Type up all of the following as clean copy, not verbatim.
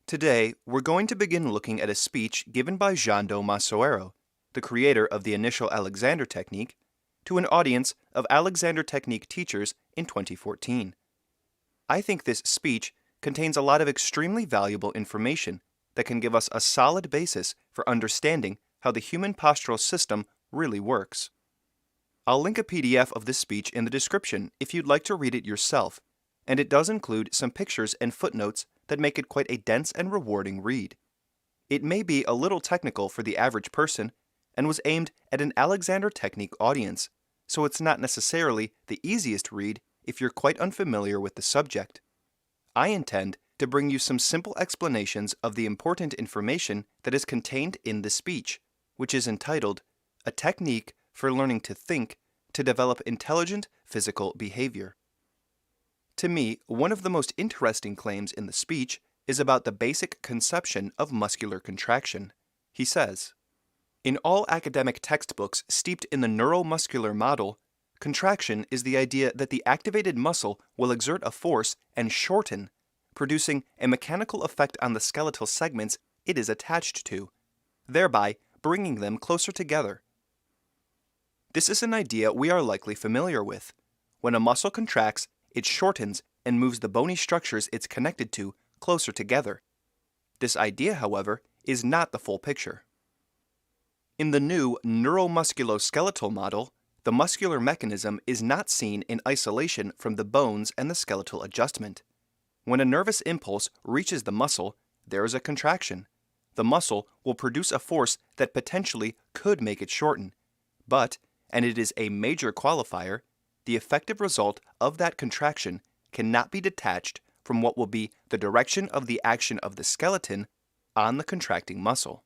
Today, we're going to begin looking at a speech given by Jeando Masoero, the creator of the initial Alexander technique, to an audience of Alexander technique teachers in 2014. I think this speech contains a lot of extremely valuable information that can give us a solid basis for understanding how the human postural system really works. I'll link a PDF of this speech in the description if you'd like to read it yourself, and it does include some pictures and footnotes that make it quite a dense and rewarding read. It may be a little technical for the average person and was aimed at an Alexander technique audience, so it's not necessarily the easiest read if you're quite unfamiliar with the subject. I intend to bring you some simple explanations of the important information that is contained in the speech, which is entitled, A Technique for Learning to Think to Develop Intelligent Physical Behavior. To me, one of the most interesting claims in the speech is about the basic conception of muscular contraction. He says, in all academic textbooks steeped in the neuromuscular model, contraction is the idea that the activated muscle will exert a force and shorten, producing a mechanical effect on the skeletal segments it is attached to, thereby bringing them closer together. This is an idea we are likely familiar with. When a muscle contracts, it shortens and moves the bony structures it's connected to closer together. This idea, however, is not the full picture. In the new neuromusculoskeletal model, the muscular mechanism is not seen in isolation from the bones and the skeletal adjustment. When a nervous impulse reaches the muscle, there is a contraction. The muscle will produce a force that potentially could make it shorten, but, and it is a major qualifier, the effective result of that contraction cannot be detached from what will be the direction of the action of the skeleton on the contracting muscle.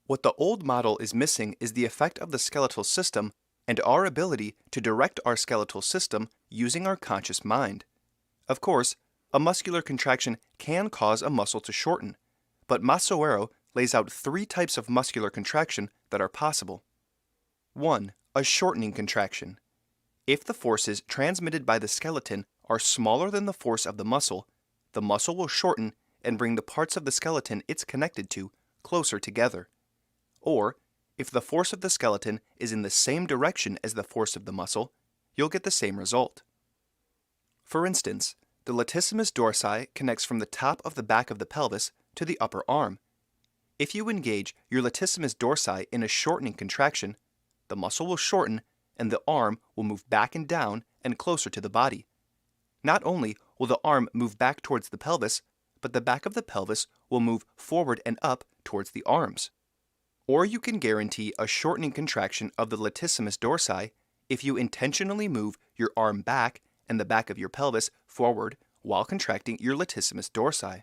What the old model is missing is the effect of the skeletal system and our ability to direct our skeletal system using our conscious mind. Of course, a muscular contraction can cause a muscle to shorten, but Masoero lays out 3 types of muscular contraction that are possible. 1. A shortening contraction. If the forces transmitted by the skeleton are smaller than the force of the muscle will shorten and bring the parts of the skeleton it's connected to closer together. Or, if the force of the skeleton is in the same direction as the force of the muscle, you'll get the same result. For instance, the latissimus dorsi connects from the top of the back of the pelvis to the upper arm. If you engage your latissimus dorsi in a shortening contraction, the muscle will shorten and the arm will move back and down and closer to the body. Not only will the arm move back towards the pelvis, but the back of the pelvis will move forward and up towards the arms. Or you can guarantee a shortening contraction of the latissimus dorsi if you intentionally move your arm back and the back of your pelvis forward while contracting your latissimus dorsi.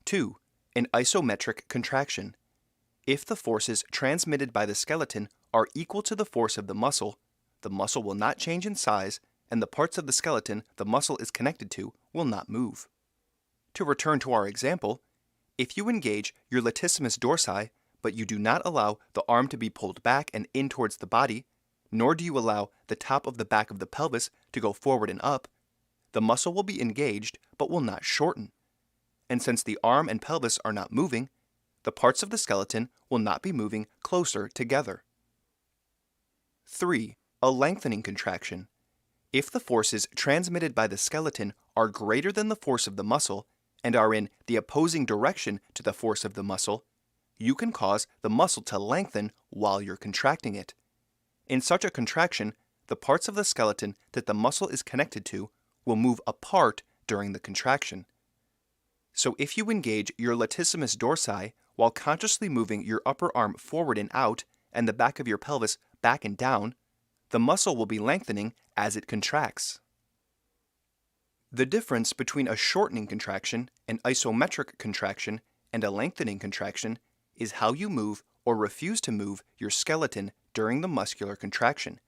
2. An isometric contraction. If the forces transmitted by the skeleton are equal to the force of the muscle will not change in size, and the parts of the skeleton the muscle is connected to will not move. To return to our example, if you engage your latissimus dorsi, but you do not allow the arm to be pulled back and in towards the body, nor do you allow the top of the back of the pelvis to go forward and up, the muscle will be engaged but will not shorten. And since the arm and pelvis are not moving, the parts of the skeleton will not be moving closer together. 3. A lengthening contraction. If the forces transmitted by the skeleton are greater than the force of the muscle and are in the opposing direction to the force of the muscle, you can cause the muscle to lengthen while you're contracting it. In such a contraction, the parts of the skeleton that the muscle is connected to will move apart during the contraction. So if you engage your latissimus dorsi while consciously moving your upper arm forward and out and the back of your pelvis back and down, the muscle will be lengthening as it contracts. The difference between a shortening contraction, an isometric contraction, and a lengthening contraction is how you move or refuse to move your skeleton during the muscular contraction,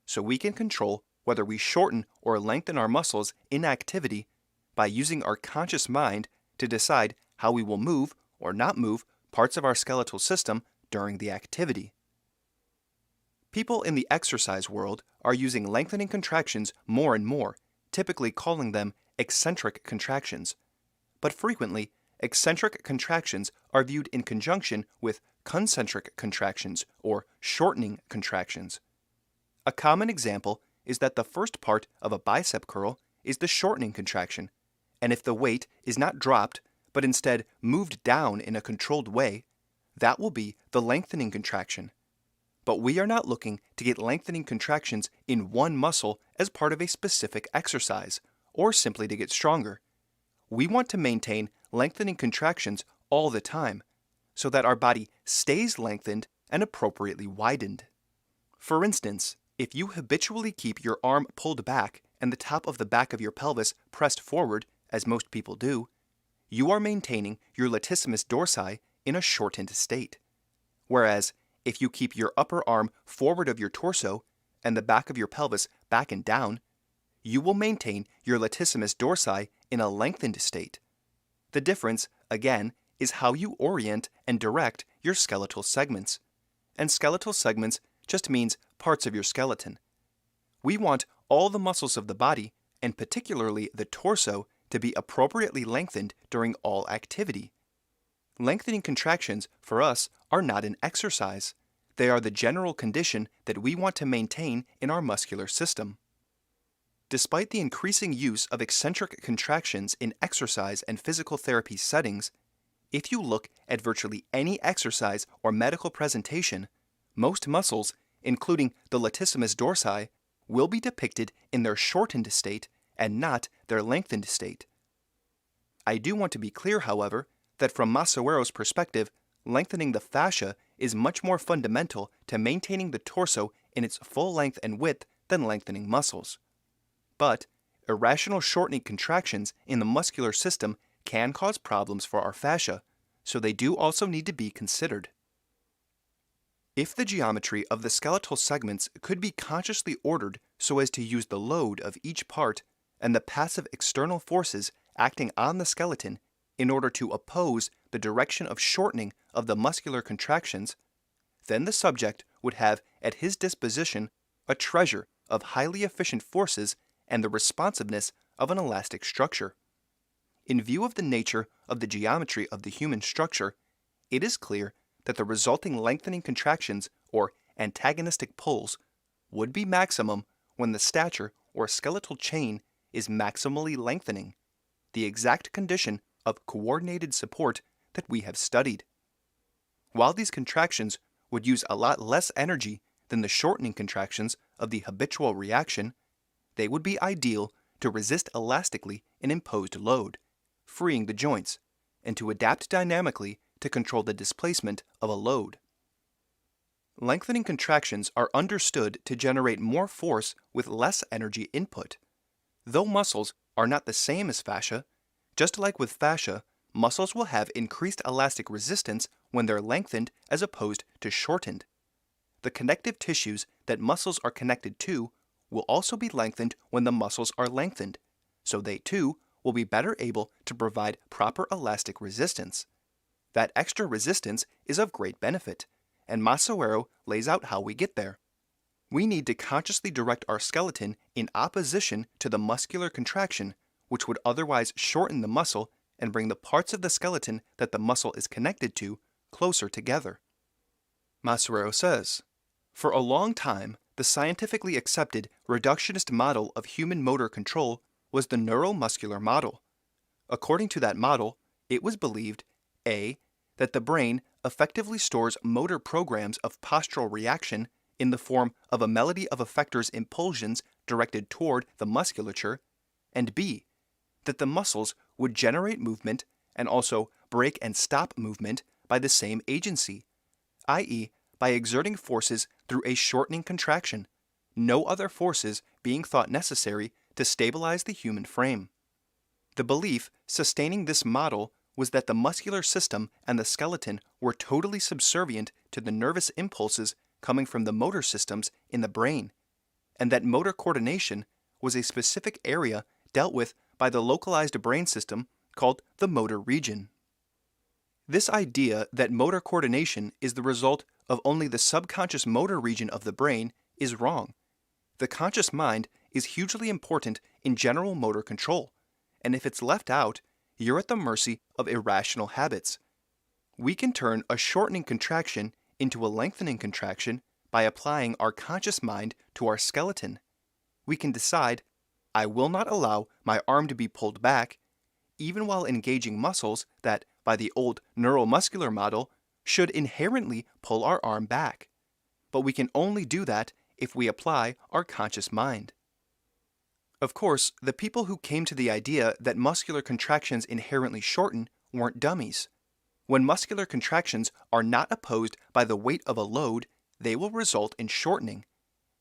so we can control whether we shorten or lengthen our muscles in activity by using our conscious mind to decide how we will move or not move parts of our skeletal system during the activity. People in the exercise world are using lengthening contractions more and more, typically calling them eccentric contractions. but frequently, eccentric contractions are viewed in conjunction with concentric contractions or shortening contractions. A common example is that the first part of a bicep curl is the shortening contraction, and if the weight is not dropped but instead moved down in a controlled way, that will be the lengthening contraction. But we are not looking to get lengthening contractions in one muscle as part of a specific exercise, or simply to get stronger. We want to maintain lengthening contractions all the time, so that our body stays lengthened and appropriately widened. For instance, if you habitually keep your arm pulled back and the top of the back of your pelvis pressed forward, as most people do, you are maintaining your latissimus dorsi in a shortened state. Whereas, if you keep your upper arm forward of your torso and the back of your pelvis back and down, you will maintain your latissimus dorsi in a lengthened state. The difference, again, is how you orient and direct your skeletal segments. And skeletal segments just means parts of your skeleton. We want all the muscles of the body, and particularly the torso, to be appropriately lengthened during all activity. Lengthening contractions, for us, are not an exercise. They are the general condition that we want to maintain in our muscular system. Despite the increasing use of eccentric contractions in exercise and physical therapy settings, if you look at virtually any exercise or medical presentation, most muscles, including the latissimus dorsi, will be depicted in their shortened state and not their lengthened state. I do want to be clear, however, that from Masoero's perspective, lengthening the fascia is much more fundamental to maintaining the torso in its full length and width than lengthening muscles. But irrational shortening contractions in the muscular system can cause problems for our fascia, so they do also need to be considered. If the geometry of the skeletal segments could be consciously ordered so as to use the load of each part and the passive external forces acting on the skeleton in order to oppose the direction of shortening of the muscular contractions, then the subject would have at his disposition a treasure of highly efficient forces and the responsiveness of an elastic structure. In view of the nature of the geometry of the human structure, it is clear that the resulting lengthening contractions, or antagonistic pulls, would be maximum when the stature or skeletal chain is maximally lengthening, the exact condition of coordinated support that we have studied. While these contractions would use a lot less energy than the shortening contractions of the habitual reaction, they would be ideal to resist elastically an imposed load, freeing the joints, and to adapt dynamically to control the displacement of a load. Lengthening contractions are understood to generate more force with less energy input. Though muscles are not the same as fascia, just like with fascia, muscles will have increased elastic resistance when they're lengthened as opposed to shortened. The connective tissues that muscles are connected to will also be lengthened when the muscles are lengthened, so they too will be better able to provide proper elastic resistance. That extra resistance is of great benefit, and Masoero lays out how we get there. We need to consciously direct our skeleton in opposition to the muscular contraction, which would otherwise shorten the muscle and bring the parts of the skeleton that the muscle is connected to closer together. Masoero says, "For a long time, the scientifically accepted reductionist model of human motor control was the neuromuscular model. According to that model, it was believed A. that the brain effectively stores motor programs of postural reaction in the form of a melody of effectors' impulsions directed toward the musculature, and B. that the muscles would generate movement and also break and stop movement by the same agency, i.e., by exerting forces through a shortening contraction, no other forces being thought necessary to stabilize the human frame. The belief sustaining this model was that the muscular system and the skeleton were totally subservient to the nervous impulses coming from the motor systems in the brain, and that motor coordination was a specific area dealt with by the localized brain system called the motor region. This idea that motor coordination is the result of only the subconscious motor region of the brain is wrong. The conscious mind is hugely important in general motor control, and if it's left out, you're at the mercy of irrational habits. We can turn a shortening contraction into a lengthening contraction by applying our conscious mind to our skeleton. We can decide, I will not allow my arm to be pulled back, even while engaging muscles that, by the old neuromuscular model, should inherently pull our arm back. But we can only do that if we apply our conscious mind. Of course, the people who came to the idea that muscular contractions inherently shorten weren't dummies. When muscular contractions are not opposed by the weight of a load, they will result in shortening.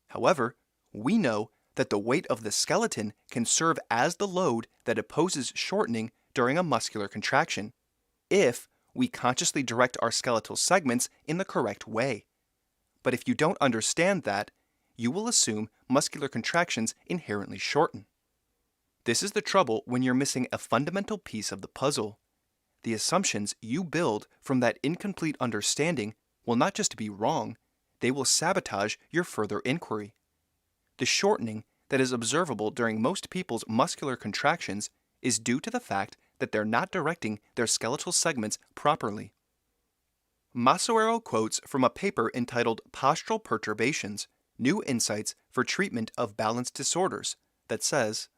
However, we know that the weight of the skeleton can serve as the load that opposes shortening during a muscular contraction, if we consciously direct our skeletal segments in the correct way. But if you don't understand that, you will assume muscular contractions inherently shorten. This is the trouble when you're missing a fundamental piece of the puzzle. The assumptions you build from that incomplete understanding will not just be wrong, they will sabotage your further inquiry. The shortening that is observable during most people's muscular contractions is due to the fact that they're not directing their skeletal segments properly. Masoero quotes from a paper entitled Postural Perturbations, New Insights for Treatment of Balance Disorders, that says,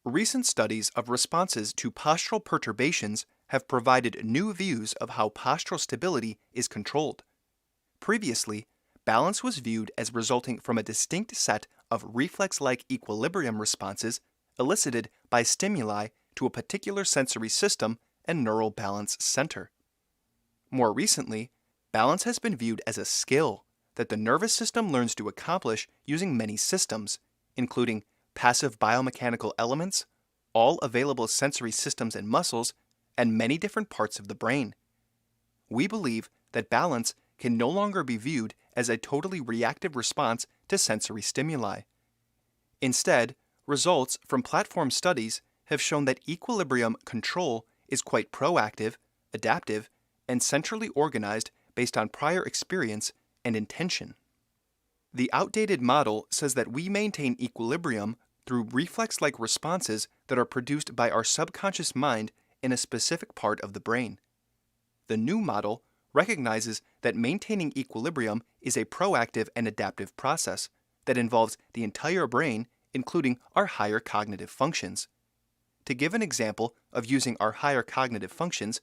recent studies of responses to postural perturbations have provided new views of how postural stability is controlled. Previously, balance was viewed as resulting from a distinct set of reflex-like equilibrium responses elicited by stimuli to a particular sensory system and neural balance center. More recently, balance has been viewed as a skill that the nervous system learns to accomplish using many systems, including passive biomechanical elements, all available sensory systems and muscles, and many different parts of the brain. We believe that balance can no longer be viewed as a totally reactive response to sensory stimuli. Instead, results from platform studies have shown that equilibrium control is quite proactive, adaptive, and centrally organized based on prior experience and intention. The outdated model says that we maintain equilibrium through reflex-like responses that are produced by our subconscious mind in a specific part of the brain. The new model recognizes that maintaining equilibrium is a proactive and adaptive process that involves the entire brain, including our higher cognitive functions. To give an example of using our higher cognitive functions,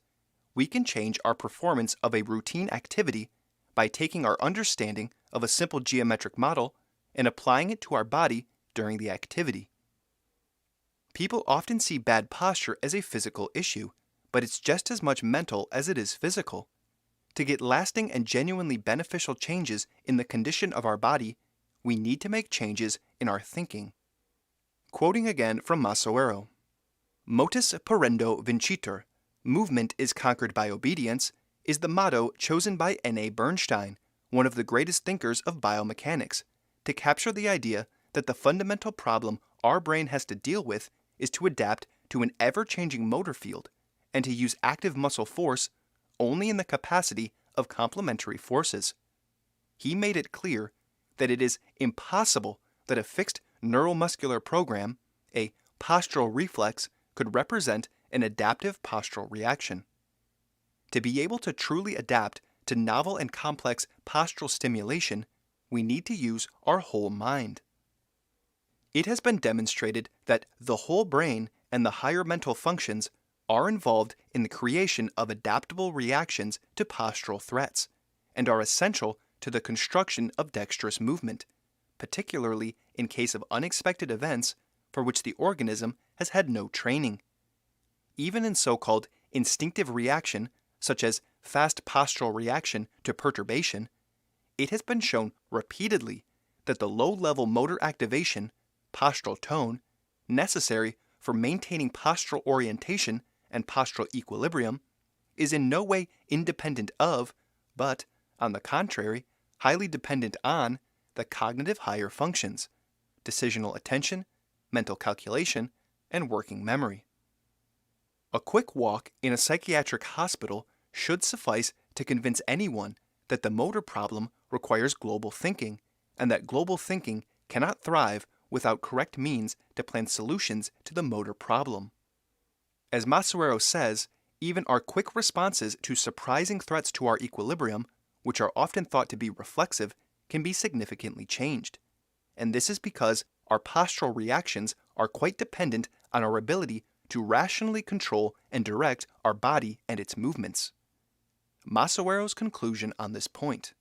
we can change our performance of a routine activity by taking our understanding of a simple geometric model and applying it to our body during the activity. People often see bad posture as a physical issue, but it's just as much mental as it is physical. To get lasting and genuinely beneficial changes in the condition of our body, we need to make changes in our thinking. Quoting again from Masoero, "Motus perendo vincitur, movement is conquered by obedience," is the motto chosen by N.A. Bernstein, one of the greatest thinkers of biomechanics, to capture the idea that the fundamental problem our brain has to deal with is to adapt to an ever-changing motor field and to use active muscle force only in the capacity of complementary forces. He made it clear that it is impossible that a fixed neuromuscular program, a postural reflex, could represent an adaptive postural reaction. To be able to truly adapt to novel and complex postural stimulation, we need to use our whole mind. It has been demonstrated that the whole brain and the higher mental functions are involved in the creation of adaptable reactions to postural threats, and are essential to the construction of dexterous movement, particularly in case of unexpected events for which the organism has had no training. Even in so-called instinctive reaction, such as fast postural reaction to perturbation, it has been shown repeatedly that the low-level motor activation, postural tone, necessary for maintaining postural orientation and postural equilibrium is in no way independent of, but, on the contrary, highly dependent on, the cognitive higher functions, decisional attention, mental calculation, and working memory. A quick walk in a psychiatric hospital should suffice to convince anyone that the motor problem requires global thinking, and that global thinking cannot thrive without correct means to plan solutions to the motor problem. As Masoero says, even our quick responses to surprising threats to our equilibrium, which are often thought to be reflexive, can be significantly changed. And this is because our postural reactions are quite dependent on our ability to rationally control and direct our body and its movements. Masoero's conclusion on this point.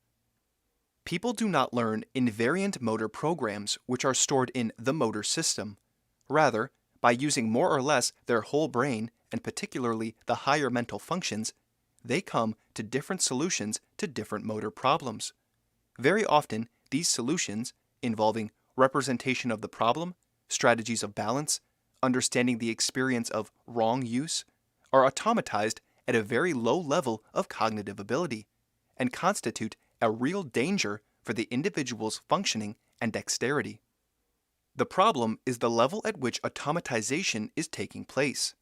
People do not learn invariant motor programs which are stored in the motor system. Rather, by using more or less their whole brain, and particularly the higher mental functions, they come to different solutions to different motor problems. Very often, these solutions, involving representation of the problem, strategies of balance, understanding the experience of wrong use, are automatized at a very low level of cognitive ability, and constitute a real danger for the individual's functioning and dexterity. The problem is the level at which automatization is taking place.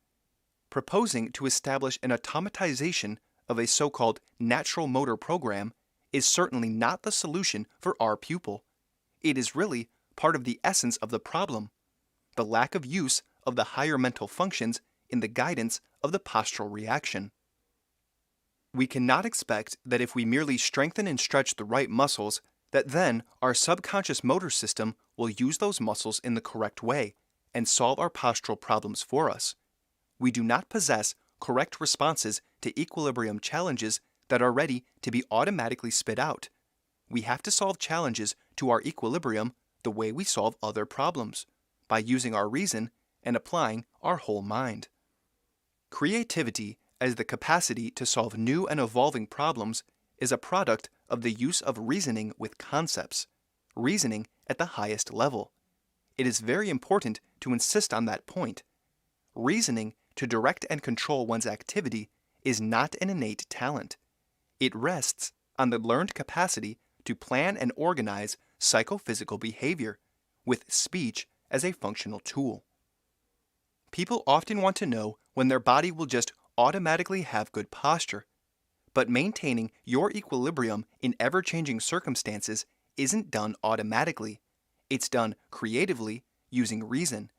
Proposing to establish an automatization of a so-called natural motor program is certainly not the solution for our pupil. It is really part of the essence of the problem, the lack of use of the higher mental functions in the guidance of the postural reaction. We cannot expect that if we merely strengthen and stretch the right muscles, that then our subconscious motor system will use those muscles in the correct way and solve our postural problems for us. We do not possess correct responses to equilibrium challenges that are ready to be automatically spit out. We have to solve challenges to our equilibrium the way we solve other problems, by using our reason and applying our whole mind. Creativity, as the capacity to solve new and evolving problems, is a product of the use of reasoning with concepts, reasoning at the highest level. It is very important to insist on that point. Reasoning to direct and control one's activity is not an innate talent. It rests on the learned capacity to plan and organize psychophysical behavior, with speech as a functional tool. People often want to know when their body will just automatically have good posture. But maintaining your equilibrium in ever-changing circumstances isn't done automatically. It's done creatively, using reason.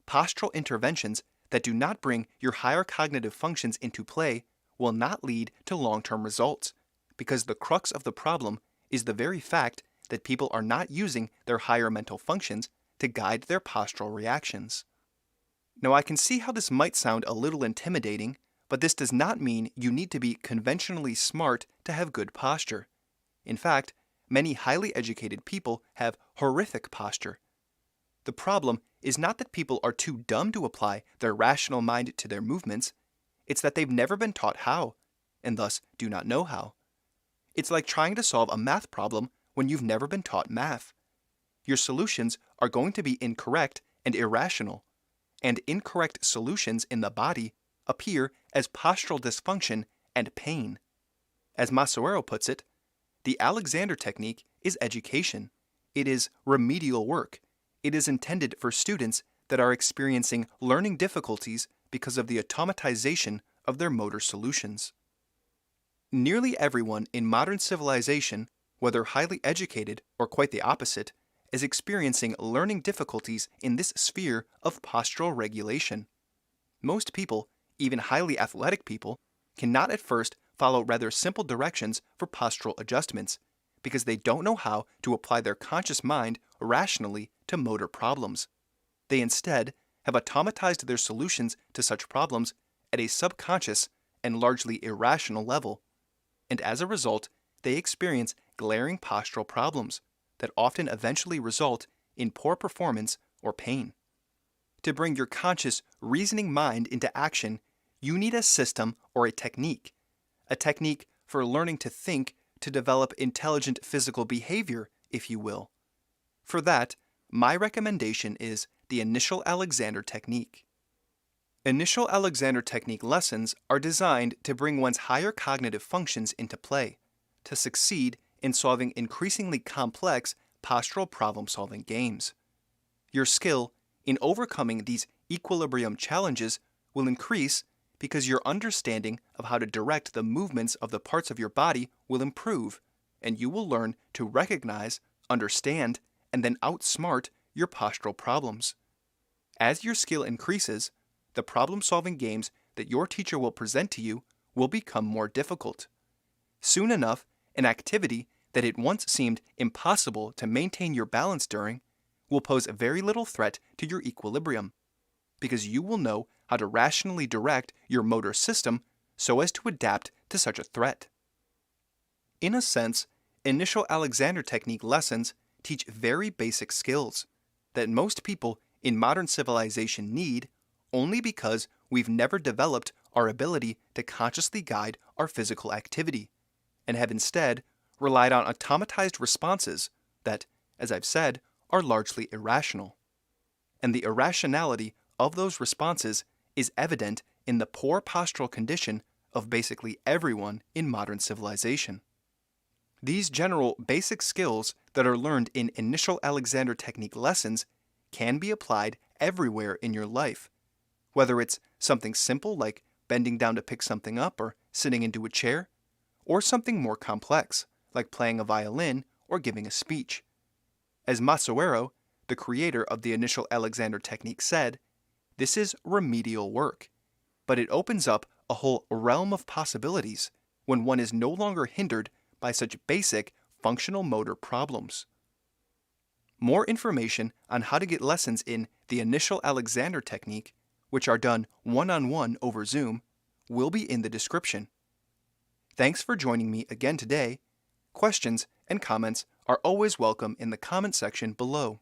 Postural interventions that do not bring your higher cognitive functions into play will not lead to long-term results, because the crux of the problem is the very fact that people are not using their higher mental functions to guide their postural reactions. Now, I can see how this might sound a little intimidating, but this does not mean you need to be conventionally smart to have good posture. In fact, many highly educated people have horrific posture. The problem is not that people are too dumb to apply their rational mind to their movements, it's that they've never been taught how, and thus do not know how. It's like trying to solve a math problem when you've never been taught math. Your solutions are going to be incorrect and irrational, and incorrect solutions in the body appear as postural dysfunction and pain. As Masoero puts it, the Alexander technique is education. It is remedial work. It is intended for students that are experiencing learning difficulties because of the automatization of their motor solutions. Nearly everyone in modern civilization, whether highly educated or quite the opposite, is experiencing learning difficulties in this sphere of postural regulation. Most people, even highly athletic people, cannot at first follow rather simple directions for postural adjustments because they don't know how to apply their conscious mind rationally to motor problems. They instead have automatized their solutions to such problems at a subconscious and largely irrational level, and as a result, they experience glaring postural problems that often eventually result in poor performance or pain. To bring your conscious, reasoning mind into action, you need a system or a technique for learning to think, to develop intelligent physical behavior, if you will. For that, my recommendation is the Initial Alexander Technique. Initial Alexander Technique lessons are designed to bring one's higher cognitive functions into play, to succeed in solving increasingly complex postural problem-solving games. Your skill in overcoming these equilibrium challenges will increase because your understanding of how to direct the movements of the parts of your body will improve, and you will learn to recognize, understand, and then outsmart your postural problems. As your skill increases, the problem-solving games that your teacher will present to you will become more difficult. Soon enough, an activity that it once seemed impossible to maintain your balance during will pose very little threat to your equilibrium, because you will know how to rationally direct your motor system so as to adapt to such a threat. In a sense, initial Alexander technique lessons teach very basic skills that most people in modern civilization need only because we've never developed our ability to consciously guide our physical activity, and have instead relied on automatized responses that, as I've said, are largely irrational. And the irrationality of those responses is evident in the poor postural condition of basically everyone in modern civilization. These general basic skills that are learned in initial Alexander technique lessons can be applied everywhere in your life, whether it's something simple like bending down to pick something up or sitting into a chair, or something more complex like playing a violin or giving a speech. As Masoero, the creator of the initial Alexander technique, said, this is remedial work, but it opens up a whole realm of possibilities when one is no longer hindered by such basic functional motor problems. More information on how to get lessons in the initial Alexander technique, which are done one-on-one over Zoom, will be in the description. Thanks for joining me again today. Questions and comments are always welcome in the comment section below.